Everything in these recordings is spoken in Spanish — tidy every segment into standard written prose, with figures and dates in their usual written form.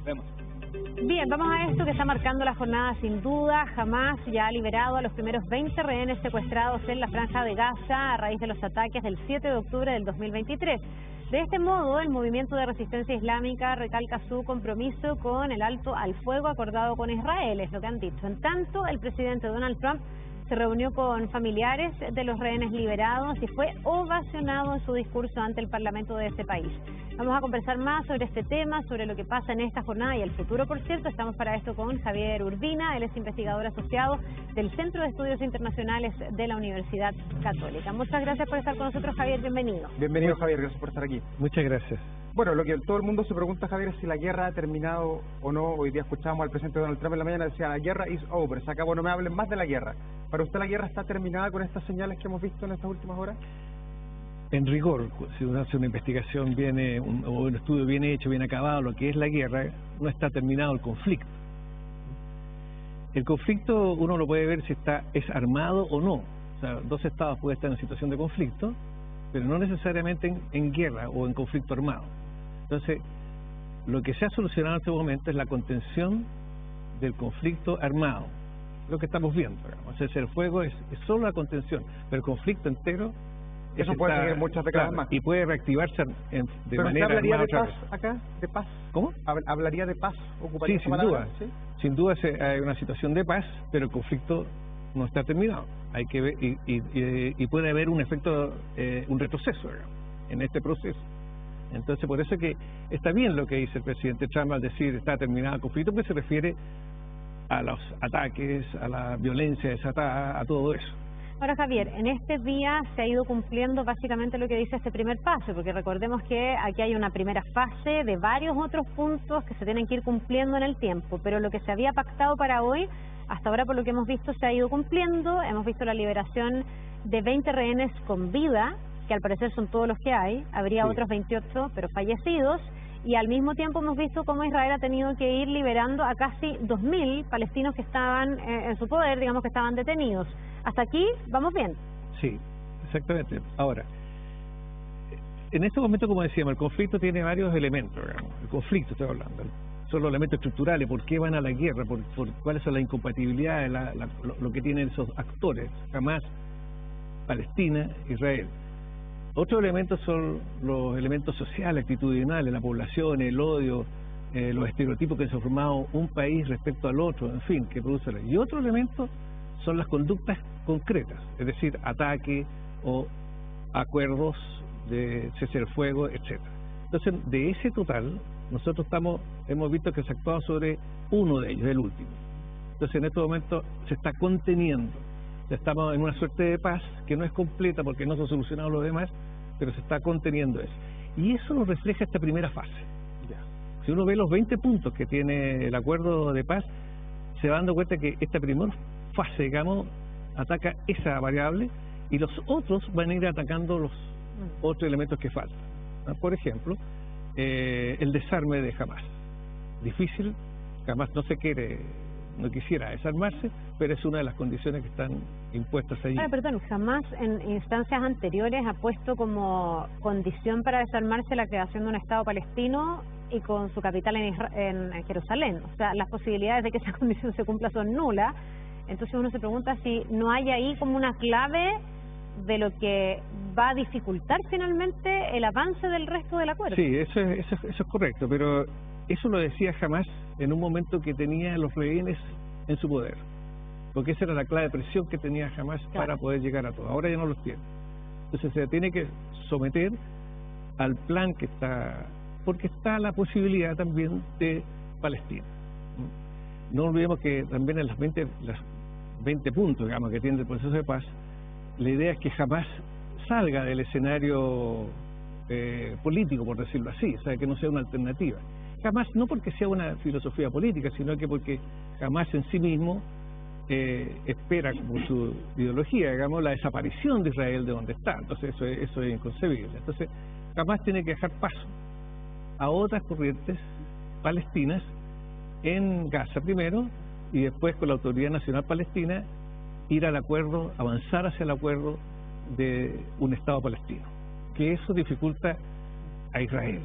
Vemos. Bien, vamos a esto que está marcando la jornada sin duda. Hamás ya ha liberado a los primeros 20 rehenes secuestrados en la Franja de Gaza a raíz de los ataques del 7 de octubre del 2023. De este modo, el movimiento de resistencia islámica recalca su compromiso con el alto al fuego acordado con Israel, es lo que han dicho. En tanto, el presidente Donald Trump se reunió con familiares de los rehenes liberados y fue ovacionado en su discurso ante el Parlamento de ese país. Vamos a conversar más sobre este tema, sobre lo que pasa en esta jornada y el futuro, por cierto. Estamos para esto con Javier Urbina, él es investigador asociado del Centro de Estudios Internacionales de la Universidad Católica. Muchas gracias por estar con nosotros, Javier, bienvenido. Bienvenido, Javier, gracias por estar aquí. Muchas gracias. Bueno, lo que todo el mundo se pregunta, Javier, es si la guerra ha terminado o no. Hoy día escuchábamos al presidente Donald Trump en la mañana, decía, la guerra is over, se acabó, no me hablen más de la guerra. ¿Para usted la guerra está terminada con estas señales que hemos visto en estas últimas horas? En rigor, si uno hace una investigación o un estudio bien hecho, bien acabado, lo que es la guerra, no está terminado el conflicto. El conflicto uno lo puede ver si es armado o no. O sea, dos estados pueden estar en situación de conflicto, pero no necesariamente en guerra o en conflicto armado. Entonces, lo que se ha solucionado en este momento es la contención del conflicto armado, lo que estamos viendo. O sea, el fuego es solo la contención, pero el conflicto entero... Eso puede seguir muchas décadas más. Y puede reactivarse de ¿Pero manera usted hablaría armada de otra paz vez. acá? ¿De paz? ¿Cómo? ¿Hablaría de paz? Sí, sin duda. ¿Sí? Sin duda hay una situación de paz, pero el conflicto no está terminado. Hay que ver y puede haber un efecto, un retroceso, digamos, en este proceso. Entonces, por eso que está bien lo que dice el presidente Trump al decir está terminado el conflicto, porque se refiere a los ataques, a la violencia desatada, a todo eso. Ahora, Javier, en este día se ha ido cumpliendo básicamente lo que dice este primer paso, porque recordemos que aquí hay una primera fase de varios otros puntos que se tienen que ir cumpliendo en el tiempo, pero lo que se había pactado para hoy, hasta ahora por lo que hemos visto, se ha ido cumpliendo. Hemos visto la liberación de 20 rehenes con vida, que al parecer son todos los que hay, habría Sí. otros 28 pero fallecidos, y al mismo tiempo hemos visto cómo Israel ha tenido que ir liberando a casi 2.000 palestinos que estaban en su poder, digamos que estaban detenidos. Hasta aquí vamos bien. Sí, exactamente. Ahora, en este momento, como decíamos, el conflicto tiene varios elementos, digamos. El conflicto, estoy hablando, son los elementos estructurales, por qué van a la guerra, por cuáles son las incompatibilidades, lo que tienen esos actores, Hamás, Palestina, Israel. Otros elementos son los elementos sociales, actitudinales, la población, el odio, los estereotipos que se han formado un país respecto al otro, en fin, que producen. Y otro elemento son las conductas concretas, es decir, ataque o acuerdos de cese el fuego, etcétera. Entonces, de ese total, nosotros hemos visto que se ha actuado sobre uno de ellos, el último. Entonces, en este momento se está conteniendo. Estamos en una suerte de paz que no es completa porque no se ha solucionado lo demás, pero se está conteniendo eso. Y eso nos refleja esta primera fase. Si uno ve los 20 puntos que tiene el acuerdo de paz, se va dando cuenta que esta primera fase, digamos, ataca esa variable y los otros van a ir atacando los otros elementos que faltan. Por ejemplo, el desarme de Hamás. Difícil, Hamás no quisiera desarmarse, pero es una de las condiciones que están impuestas ahí. Perdón, Hamás en instancias anteriores ha puesto como condición para desarmarse la creación de un Estado palestino y con su capital en Jerusalén. O sea, las posibilidades de que esa condición se cumpla son nulas. Entonces uno se pregunta si no hay ahí como una clave de lo que va a dificultar finalmente el avance del resto del acuerdo. Sí, eso es correcto, pero eso lo decía Hamás en un momento que tenía los rehenes en su poder, porque esa era la clave de presión que tenía Hamás para poder llegar a todo. Ahora ya no los tiene. Entonces se tiene que someter al plan que está, porque está la posibilidad también de Palestina. No olvidemos que también en las 20 puntos, digamos, que tiene el proceso de paz, la idea es que jamás salga del escenario político, por decirlo así, o sea, que no sea una alternativa. Jamás, no porque sea una filosofía política, sino que porque jamás en sí mismo espera, como su ideología, digamos, la desaparición de Israel de donde está. Entonces eso es inconcebible. Entonces jamás tiene que dejar paso a otras corrientes palestinas en Gaza primero, y después con la Autoridad Nacional Palestina ir al acuerdo, avanzar hacia el acuerdo de un Estado palestino, que eso dificulta a Israel.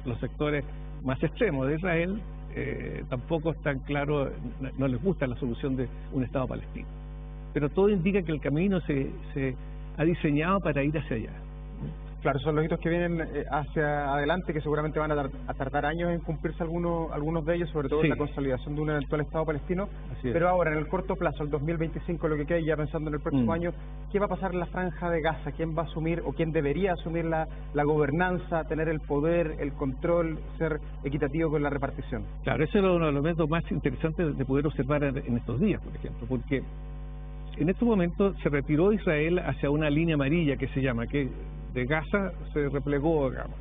Los sectores más extremos de Israel tampoco están claros, no les gusta la solución de un Estado palestino. Pero todo indica que el camino se ha diseñado para ir hacia allá. Claro, son los hitos que vienen hacia adelante, que seguramente van a tardar años en cumplirse algunos de ellos, sobre todo en la consolidación de un eventual Estado palestino. Pero ahora, en el corto plazo, el 2025, lo que queda, ya pensando en el próximo año, ¿qué va a pasar en la Franja de Gaza? ¿Quién va a asumir o quién debería asumir la gobernanza, tener el poder, el control, ser equitativo con la repartición? Claro, ese es uno de los elementos más interesantes de poder observar en estos días, por ejemplo, porque en estos momentos se retiró Israel hacia una línea amarilla que se llama, que de Gaza se replegó, digamos.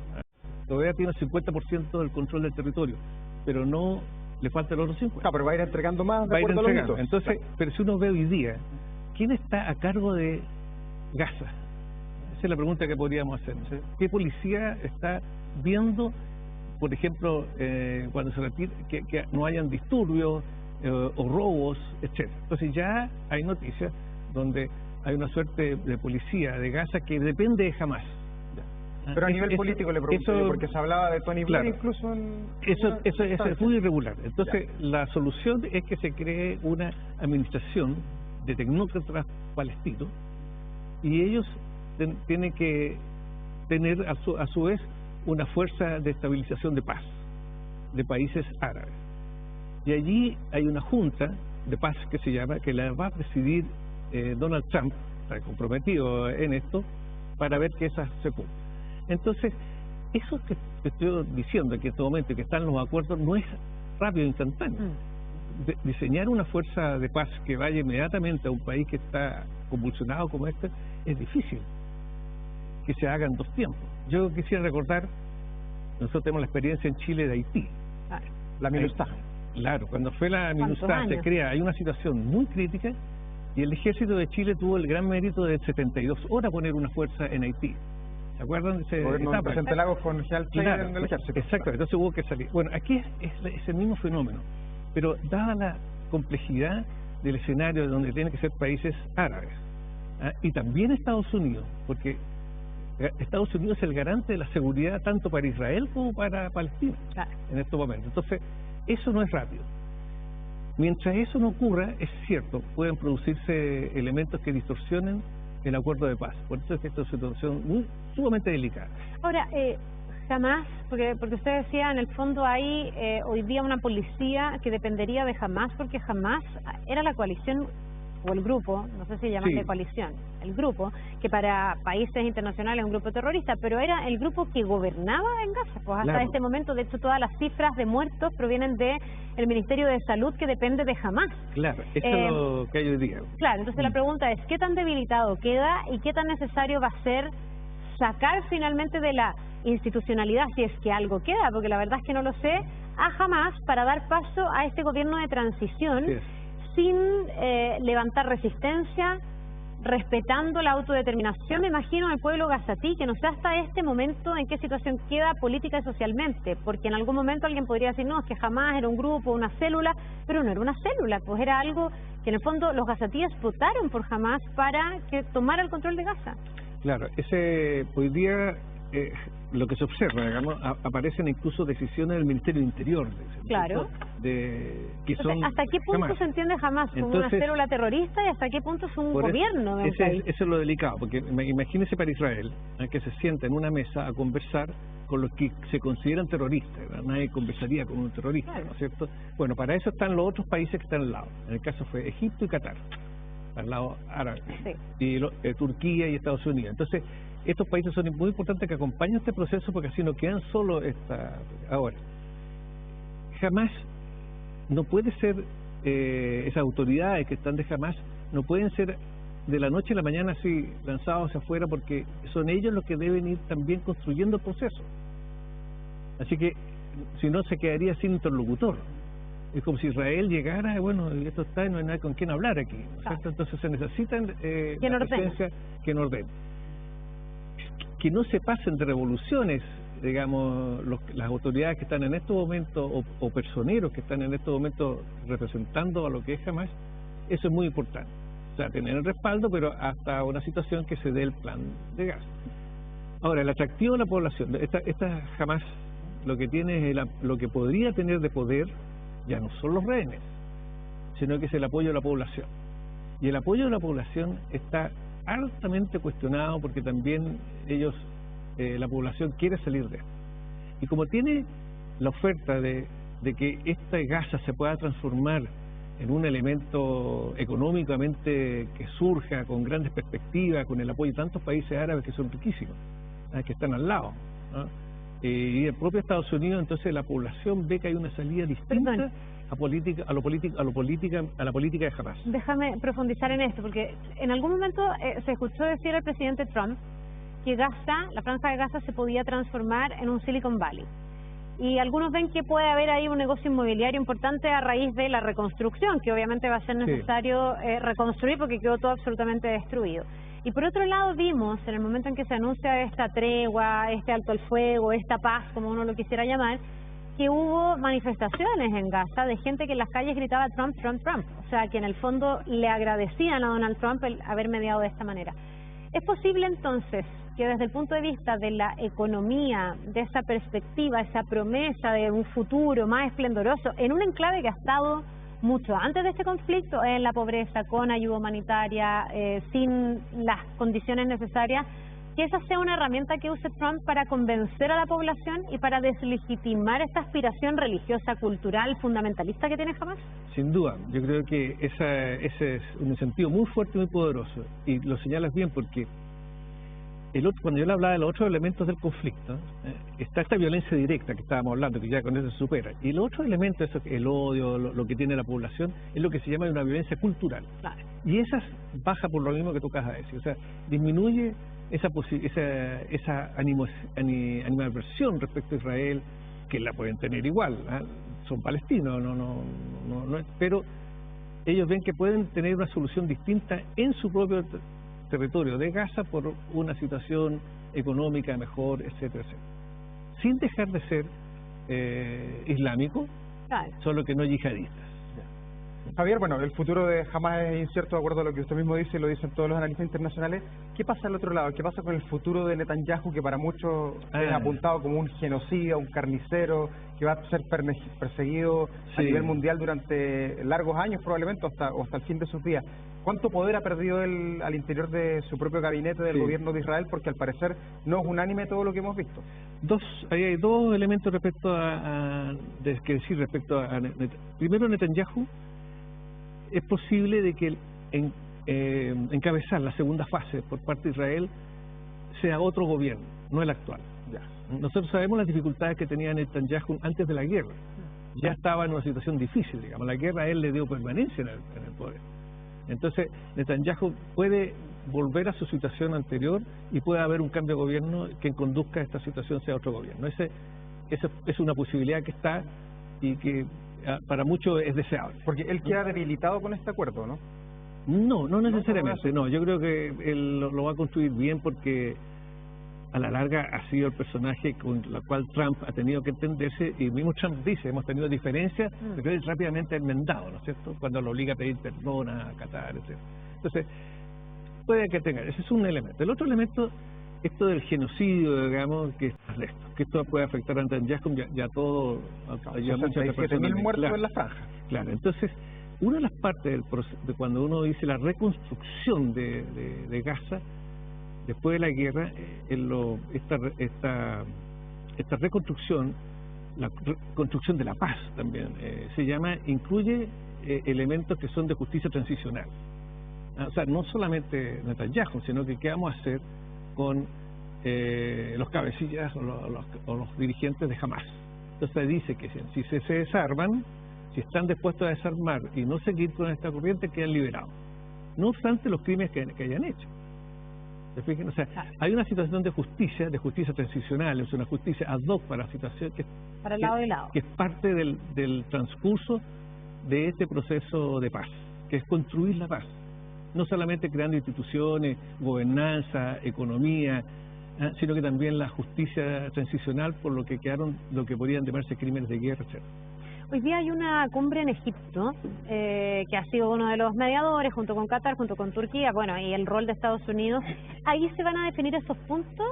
Todavía tiene el 50% del control del territorio, pero no le falta el otro 50%. Pero va a ir entregando más de acuerdo a los hitos. Entonces, pero si uno ve hoy día, ¿quién está a cargo de Gaza? Esa es la pregunta que podríamos hacer. ¿Qué policía está viendo, por ejemplo, cuando se retira, que no hayan disturbios o robos, etcétera? Entonces ya hay noticias donde hay una suerte de policía de Gaza que depende de Hamás. Pero a nivel político le pregunto yo, porque se hablaba de Tony Blair incluso eso es muy irregular. Entonces la solución es que se cree una administración de tecnócratas palestinos y ellos tienen que tener a su vez una fuerza de estabilización de paz de países árabes. Y allí hay una junta de paz que se llama, que la va a presidir Donald Trump, está comprometido en esto, para ver que esa se cumpla. Entonces, eso que estoy diciendo, que en este momento que están los acuerdos, no es rápido e instantáneo. Diseñar una fuerza de paz que vaya inmediatamente a un país que está convulsionado como este es difícil, que se haga en 2 tiempos. Yo quisiera recordar, nosotros tenemos la experiencia en Chile de Haití. La MINUSTAH. Claro, cuando fue la MINUSTAH se crea, hay una situación muy crítica y el ejército de Chile tuvo el gran mérito de 72 horas poner una fuerza en Haití. ¿Se acuerdan de ese etapa? Presidente Lagos con General Taylor en el ejército. Exacto, entonces hubo que salir. Bueno, aquí es el mismo fenómeno, pero dada la complejidad del escenario donde tienen que ser países árabes, y también Estados Unidos, porque Estados Unidos es el garante de la seguridad tanto para Israel como para Palestina en estos momentos. Entonces, eso no es rápido. Mientras eso no ocurra, es cierto, pueden producirse elementos que distorsionen el acuerdo de paz. Por eso es que esta es una situación sumamente delicada. Ahora, Hamás, porque usted decía, en el fondo hay hoy día una policía que dependería de Hamás, porque Hamás era la coalición, o el grupo, no sé si llamarle coalición, el grupo, que para países internacionales es un grupo terrorista, pero era el grupo que gobernaba en Gaza, pues hasta este momento. De hecho, todas las cifras de muertos provienen de el Ministerio de Salud, que depende de Hamás. Claro, eso es lo que hay hoy día. Claro, entonces la pregunta es, ¿qué tan debilitado queda y qué tan necesario va a ser sacar finalmente de la institucionalidad, si es que algo queda? Porque la verdad es que no lo sé, a Hamás para dar paso a este gobierno de transición sin levantar resistencia, respetando la autodeterminación, me imagino, del pueblo gazatí, que no sé hasta este momento en qué situación queda política y socialmente, porque en algún momento alguien podría decir, no, es que Hamás era un grupo, una célula, pero no era una célula, pues era algo que en el fondo los gazatíes votaron por Hamás para que tomara el control de Gaza. Claro, hoy día lo que se observa, digamos, aparecen incluso decisiones del Ministerio del Interior. Claro. Que son ¿hasta qué punto se entiende Hamás como una célula terrorista y hasta qué punto es un gobierno de un país? Eso es lo delicado, porque imagínese para Israel que se sienta en una mesa a conversar con los que se consideran terroristas, ¿verdad? Nadie conversaría con un terrorista, ¿no es cierto? Bueno, para eso están los otros países que están al lado. En el caso fue Egipto y Qatar, al lado árabe, y Turquía y Estados Unidos. Entonces, estos países son muy importantes que acompañen este proceso, porque así no quedan solo ahora. Jamás no puede ser, esas autoridades que están de Hamás no pueden ser de la noche a la mañana así lanzados hacia afuera, porque son ellos los que deben ir también construyendo el proceso. Así que si no, se quedaría sin interlocutor. Es como si Israel llegara, bueno, esto está y no hay nada con quien hablar aquí, ¿no? Entonces se necesitan la presencia que nos ordene. Que no se pasen de revoluciones, digamos, las autoridades que están en estos momentos o personeros que están en estos momentos representando a lo que es Hamás, eso es muy importante. O sea, tener el respaldo, pero hasta una situación que se dé el plan de Gaza. Ahora, el atractivo de la población, esta Hamás lo que tiene es lo que podría tener de poder ya no son los rehenes, sino que es el apoyo de la población. Y el apoyo de la población está altamente cuestionado porque también la población quiere salir de esto. Y como tiene la oferta de que esta Gaza se pueda transformar en un elemento económicamente que surja con grandes perspectivas, con el apoyo de tantos países árabes que son riquísimos, que están al lado, ¿no? Y el propio Estados Unidos, entonces la población ve que hay una salida distinta a la política de Hamas. Déjame profundizar en esto, porque en algún momento se escuchó decir al presidente Trump que Gaza, la franja de Gaza, se podía transformar en un Silicon Valley. Y algunos ven que puede haber ahí un negocio inmobiliario importante a raíz de la reconstrucción, que obviamente va a ser necesario reconstruir porque quedó todo absolutamente destruido. Y por otro lado vimos, en el momento en que se anuncia esta tregua, este alto el fuego, esta paz, como uno lo quisiera llamar, que hubo manifestaciones en Gaza de gente que en las calles gritaba Trump, Trump, Trump. O sea, que en el fondo le agradecían a Donald Trump el haber mediado de esta manera. ¿Es posible entonces que desde el punto de vista de la economía, de esa perspectiva, esa promesa de un futuro más esplendoroso, en un enclave que ha estado mucho antes de este conflicto en la pobreza, con ayuda humanitaria, sin las condiciones necesarias, que esa sea una herramienta que use Trump para convencer a la población y para deslegitimar esta aspiración religiosa, cultural, fundamentalista que tiene Hamas? Sin duda, yo creo que ese es un incentivo muy fuerte y muy poderoso, y lo señalas bien porque cuando yo le hablaba de los otros elementos del conflicto, está esta violencia directa que estábamos hablando, que ya con eso se supera, y el otro elemento, eso, el odio, lo que tiene la población, es lo que se llama una violencia cultural. Claro. Y esa baja por lo mismo que tú acabas de decir, o sea, disminuye esa animadversión respecto a Israel, que la pueden tener igual, son palestinos, pero ellos ven que pueden tener una solución distinta en su propio territorio de Gaza por una situación económica mejor, etcétera, etcétera, sin dejar de ser islámico, solo que no yihadistas. Javier, bueno, el futuro de Hamas es incierto, de acuerdo a lo que usted mismo dice, lo dicen todos los analistas internacionales. ¿Qué pasa al otro lado? ¿Qué pasa con el futuro de Netanyahu, que para muchos es apuntado como un genocida, un carnicero, que va a ser perseguido a nivel mundial durante largos años probablemente, o hasta el fin de sus días? ¿Cuánto poder ha perdido él al interior de su propio gabinete del gobierno de Israel? Porque al parecer no es unánime todo lo que hemos visto. Hay dos elementos respecto primero, Netanyahu es posible de que encabezar la segunda fase por parte de Israel sea otro gobierno, no el actual. Nosotros sabemos las dificultades que tenía Netanyahu antes de la guerra. Ya estaba en una situación difícil, digamos. La guerra a él le dio permanencia en el poder. Entonces, Netanyahu puede volver a su situación anterior y puede haber un cambio de gobierno que conduzca a esta situación sea otro gobierno. Esa es una posibilidad que está y que para muchos es deseable. Porque él queda debilitado con este acuerdo, ¿no? No necesariamente, no. Yo creo que él lo va a construir bien porque a la larga ha sido el personaje con el cual Trump ha tenido que entenderse, y mismo Trump dice, hemos tenido diferencias, pero él rápidamente ha enmendado, ¿no es cierto?, cuando lo obliga a pedir perdón a Qatar, etc. Entonces, puede que tenga, ese es un elemento. El otro elemento, esto del genocidio, digamos, que esto puede afectar a Netanyahu ya todo, ya muchas 7.000 muertos en la franja. Claro, entonces, una de las partes de cuando uno dice la reconstrucción de Gaza, después de la guerra, esta reconstrucción, la construcción de la paz también, incluye elementos que son de justicia transicional. O sea, no solamente Netanyahu, sino que qué vamos a hacer con los cabecillas o los dirigentes de Hamas. Entonces dice que si se desarman, si están dispuestos a desarmar y no seguir con esta corriente, quedan liberados. No obstante los crímenes que hayan hecho. ¿Se fijan? O sea, hay una situación de justicia transicional, es una justicia ad hoc para la situación para el lado y lado, que es parte del transcurso de este proceso de paz, que es construir la paz. No solamente creando instituciones, gobernanza, economía, sino que también la justicia transicional por lo que podrían llamarse crímenes de guerra, etc. Hoy día hay una cumbre en Egipto que ha sido uno de los mediadores junto con Qatar, junto con Turquía, bueno, y el rol de Estados Unidos. Ahí se van a definir esos puntos,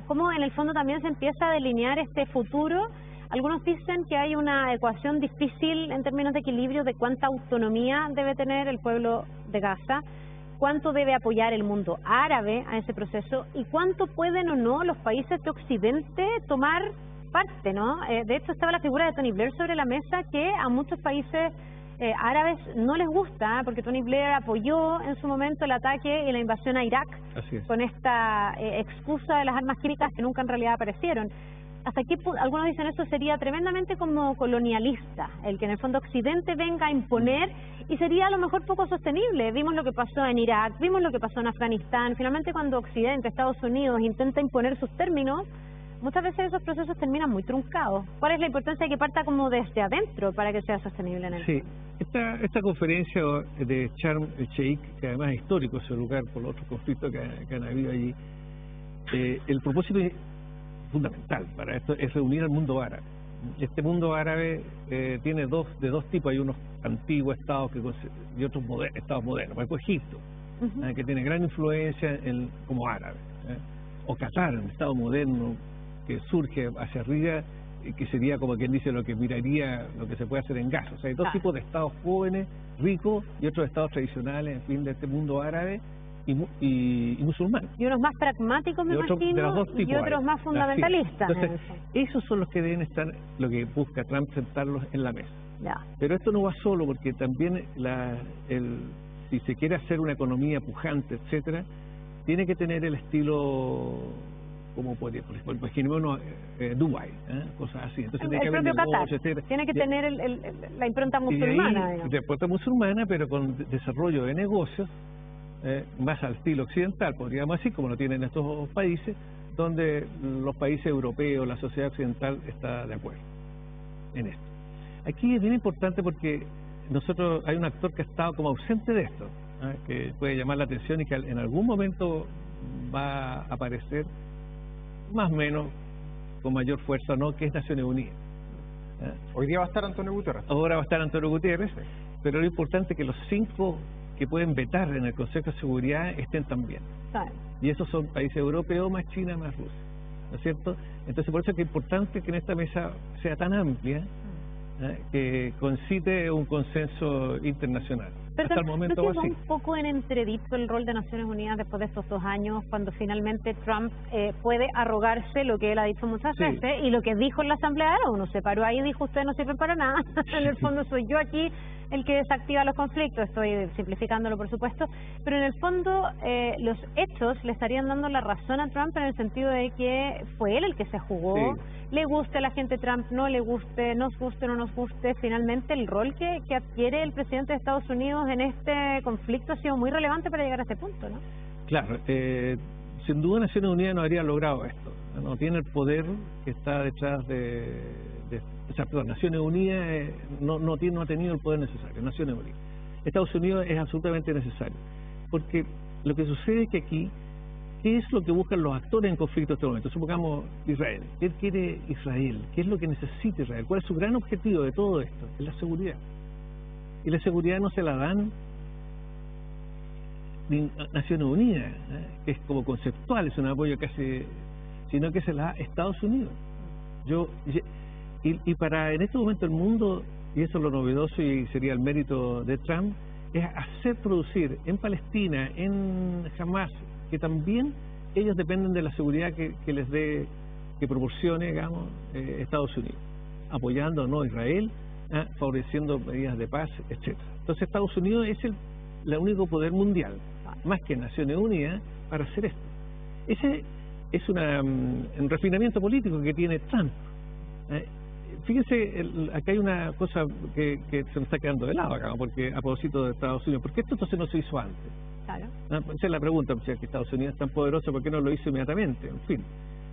cómo en el fondo también se empieza a delinear este futuro. Algunos dicen que hay una ecuación difícil en términos de equilibrio de cuánta autonomía debe tener el pueblo de Gaza, cuánto debe apoyar el mundo árabe a ese proceso y cuánto pueden o no los países de Occidente tomar parte, ¿no? De hecho estaba la figura de Tony Blair sobre la mesa que a muchos países árabes no les gusta, porque Tony Blair apoyó en su momento el ataque y la invasión a Irak con esta excusa de las armas químicas que nunca en realidad aparecieron. Hasta aquí algunos dicen eso sería tremendamente como colonialista, el que en el fondo Occidente venga a imponer, y sería a lo mejor poco sostenible. Vimos lo que pasó en Irak, vimos lo que pasó en Afganistán. Finalmente cuando Occidente, Estados Unidos intenta imponer sus términos, muchas veces esos procesos terminan muy truncados. ¿Cuál es la importancia de que parta como desde adentro para que sea sostenible en el Sí, esta conferencia de Sharm el Sheikh, que además es histórico ese lugar por los otros conflictos que han habido allí, el propósito fundamental para esto es reunir al mundo árabe. Este mundo árabe tiene dos tipos. Hay unos antiguos estados y otros estados modernos. Por ejemplo, Egipto, que tiene gran influencia como árabe, o Qatar, un estado moderno que surge hacia arriba, que sería como quien dice lo que miraría lo que se puede hacer en Gaza. O sea, hay dos tipos de estados jóvenes, ricos, y otros estados tradicionales, en fin, de este mundo árabe y musulmán. Y unos más pragmáticos, me imagino, y otros más fundamentalistas. Entonces, esos son los que deben estar, lo que busca Trump, sentarlos en la mesa. Pero esto no va solo, porque también si se quiere hacer una economía pujante, etcétera, tiene que tener el estilo, como por ejemplo, imaginémonos Dubái, cosas así. Entonces tiene que haber negocios, tiene que tener la impronta musulmana. De impronta musulmana, pero con desarrollo de negocios más al estilo occidental, podríamos decir, como lo tienen estos países, donde los países europeos, la sociedad occidental está de acuerdo en esto. Aquí es bien importante porque hay un actor que ha estado como ausente de esto, que puede llamar la atención y que en algún momento va a aparecer más o menos con mayor fuerza, ¿no?, que es Naciones Unidas. Hoy día va a estar Antonio Guterres. Ahora va a estar Antonio Guterres, pero lo importante es que los 5 que pueden vetar en el Consejo de Seguridad estén también. Y esos son países europeos más China más Rusia, ¿no es cierto? Entonces por eso es que es importante que en esta mesa sea tan amplia, que concite un consenso internacional. Pero hasta el momento va así. Un poco en entredicho el rol de Naciones Unidas después de estos 2 años, cuando finalmente Trump puede arrogarse lo que él ha dicho muchas veces y lo que dijo en la Asamblea de la ONU. Se paró ahí y dijo: ustedes no sirven para nada. En el fondo soy yo aquí el que desactiva los conflictos. Estoy simplificándolo, por supuesto, pero en el fondo los hechos le estarían dando la razón a Trump, en el sentido de que fue él el que se jugó. Le guste a la gente Trump, no le guste, nos guste o no nos guste, finalmente el rol que adquiere el presidente de Estados Unidos en este conflicto ha sido muy relevante para llegar a este punto, ¿no? Claro, sin duda Naciones Unidas no habría logrado esto. No tiene el poder que está detrás Naciones Unidas no ha tenido el poder necesario. Naciones Unidas. Estados Unidos es absolutamente necesario, porque lo que sucede es que aquí, ¿qué es lo que buscan los actores en conflicto en este momento? Supongamos Israel. ¿Qué quiere Israel? ¿Qué es lo que necesita Israel? ¿Cuál es su gran objetivo de todo esto? Es la seguridad. Y la seguridad no se la dan Naciones Unidas, que es como conceptual, es un apoyo casi, sino que se la da Estados Unidos. Y para en este momento el mundo, y eso es lo novedoso y sería el mérito de Trump, es hacer producir en Palestina, en Hamas, que también ellos dependen de la seguridad que les dé, que proporcione, digamos, Estados Unidos, apoyando a Israel, favoreciendo medidas de paz, etcétera. Entonces Estados Unidos es el único poder mundial, más que Naciones Unidas, para hacer esto. Ese es un refinamiento político que tiene Trump. Fíjense, acá hay una cosa que se nos está quedando de lado acá, porque a propósito de Estados Unidos, ¿por qué esto entonces no se hizo antes? Claro. Esa es la pregunta, si que Estados Unidos es tan poderoso, ¿por qué no lo hizo inmediatamente? En fin,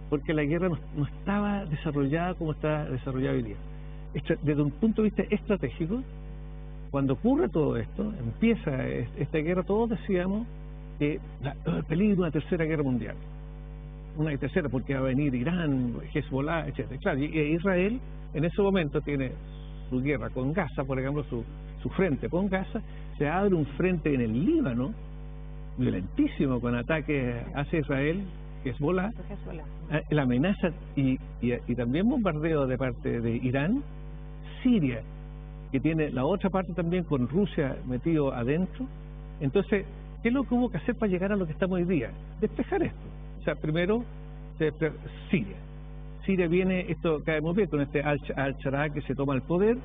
porque la guerra no estaba desarrollada como está desarrollada hoy día. Desde un punto de vista estratégico, cuando ocurre todo esto, empieza esta guerra, todos decíamos que el peligro de una tercera guerra mundial. Una tercera, porque va a venir Irán, Hezbollah, etcétera. Claro, y Israel en ese momento tiene su guerra con Gaza, por ejemplo, su frente con Gaza, se abre un frente en el Líbano, violentísimo, con ataques hacia Israel, Hezbollah, la amenaza y también bombardeo de parte de Irán, Siria, que tiene la otra parte también con Rusia metido adentro. Entonces, ¿qué es lo que hubo que hacer para llegar a lo que estamos hoy día? Despejar esto. O sea, primero, Siria. Siria viene, esto cae muy bien con este al-Sharaa que se toma el poder,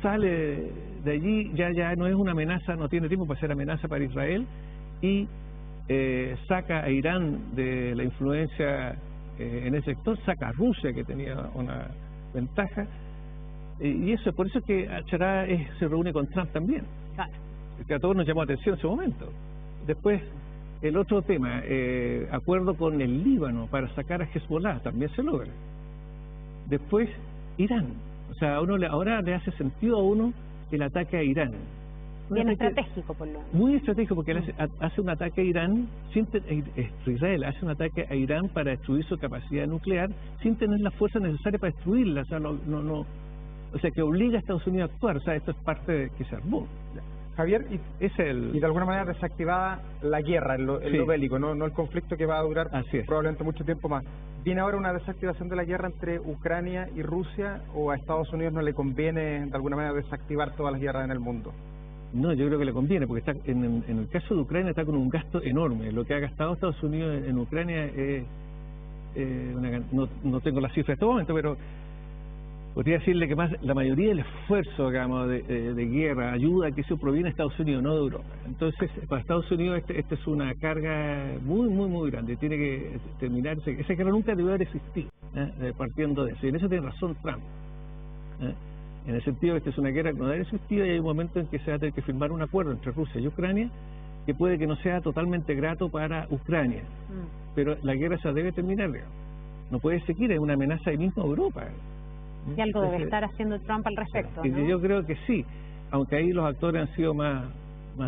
sale de allí, ya no es una amenaza, no tiene tiempo para ser amenaza para Israel, y saca a Irán de la influencia en ese sector, saca a Rusia, que tenía una ventaja, y eso por eso es que al-Sharaa se reúne con Trump también, que a todos nos llamó la atención en ese momento. Después, el otro tema, acuerdo con el Líbano para sacar a Hezbollah, también se logra. Después, Irán. O sea, ahora le hace sentido a uno el ataque a Irán. Bien estratégico, por lo menos. Muy estratégico, porque él hace un ataque a Irán, Israel hace un ataque a Irán para destruir su capacidad nuclear sin tener la fuerza necesaria para destruirla. O sea, o sea, que obliga a Estados Unidos a actuar. O sea, esto es parte de que se armó. Javier, y de alguna manera desactivada la guerra en lo bélico, no el conflicto que va a durar probablemente mucho tiempo más. ¿Viene ahora una desactivación de la guerra entre Ucrania y Rusia, o a Estados Unidos no le conviene de alguna manera desactivar todas las guerras en el mundo? No, yo creo que le conviene, porque está en el caso de Ucrania está con un gasto enorme. Lo que ha gastado Estados Unidos en Ucrania no tengo la cifra en este momento, pero podría decirle que más la mayoría del esfuerzo, digamos, de guerra, ayuda, que eso proviene de Estados Unidos, no de Europa. Entonces, para Estados Unidos esta es una carga muy grande. Tiene que terminar. Esa guerra nunca debió haber existido, partiendo de eso. Y en eso tiene razón Trump. En el sentido de que esta es una guerra que no debe haber existido, y hay un momento en que se va a tener que firmar un acuerdo entre Rusia y Ucrania que puede que no sea totalmente grato para Ucrania. Pero la guerra se debe terminar, digamos. No puede seguir, es una amenaza ahí mismo a Europa. Y algo debe estar haciendo Trump al respecto, ¿no? Yo creo que sí, aunque ahí los actores han sido más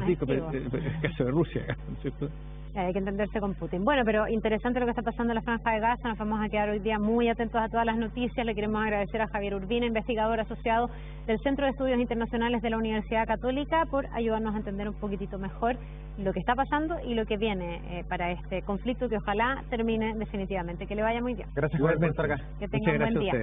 ricos, pero el caso de Rusia, ¿no es cierto? Hay que entenderse con Putin. Bueno, pero interesante lo que está pasando en la Franja de Gaza. Nos vamos a quedar hoy día muy atentos a todas las noticias. Le queremos agradecer a Javier Urbina, investigador asociado del Centro de Estudios Internacionales de la Universidad Católica, por ayudarnos a entender un poquitito mejor lo que está pasando y lo que viene para este conflicto, que ojalá termine definitivamente. Que le vaya muy bien. Gracias por estar acá. Que tenga un buen día.